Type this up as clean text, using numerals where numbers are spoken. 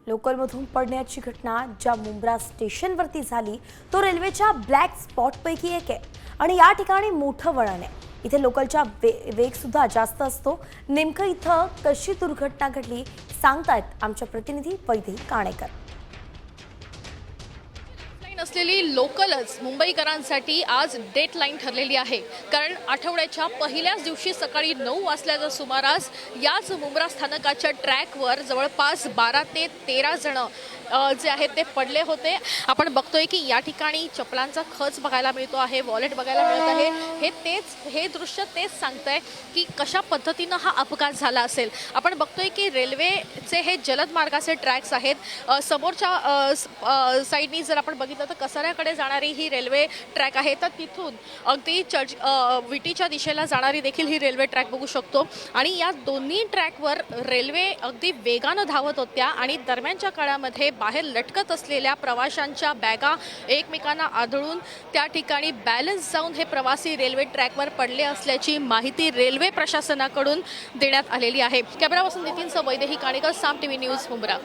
लोकलमधून पडण्याची घटना ज्या मुंब्रा स्टेशनवरती झाली तो रेल्वेच्या ब्लॅक स्पॉटपैकी एक आहे आणि या ठिकाणी मोठं वळण आहे। इथे लोकलचा वेग सुद्धा जास्त असतो। नेमकं इथं कशी दुर्घटना घडली सांगतायत आमच्या प्रतिनिधी वैदेही काणेकर। असलेली लोकलच मुंबईकरांसाठी आज डेडलाईन ठरलेली आहे, कारण आठवड्याच्या पहिल्याच दिवशी सकाळी 9 वाजल्याच्या सुमारास याच मुंब्रा स्थानकाच्या ट्रॅकवर जवळपास 12 ते 13 जण जे आहेत ते पडले होते। आपण बघतोय की या ठिकाणी चपलांचा खच बघायला मिळतो आहे, वॉलेट बघायला मिळत आहे। हे दृश्य तेच सांगतंय की कशा पद्धतीनं हा अपघात झाला असेल। आपण बघतोय की रेल्वेचे हे जलद मार्गाचे ट्रॅक्स आहेत। समोरच्या साईडनी जर आपण बघितलं तर कसाऱ्याकडे जाणारी ही रेल्वे ट्रॅक आहे, तर तिथून अगदी विटीच्या दिशेला जाणारी देखील ही रेल्वे ट्रॅक बघू शकतो। आणि या दोन्ही ट्रॅकवर रेल्वे अगदी वेगानं धावत होत्या आणि दरम्यानच्या काळामध्ये बाहेर लटकत असलेल्या प्रवाशांच्या बॅगा एकमेकांना आदळून त्या ठिकाणी बॅलन्स जाऊन हे प्रवासी रेल्वे ट्रॅकवर पडले असल्याची माहिती रेल्वे प्रशासनाकडून देण्यात आलेली आहे। कॅमेरा पर्सन नितीन वैदेही काणेकर, साम टीव्ही न्यूज, मुंब्रा।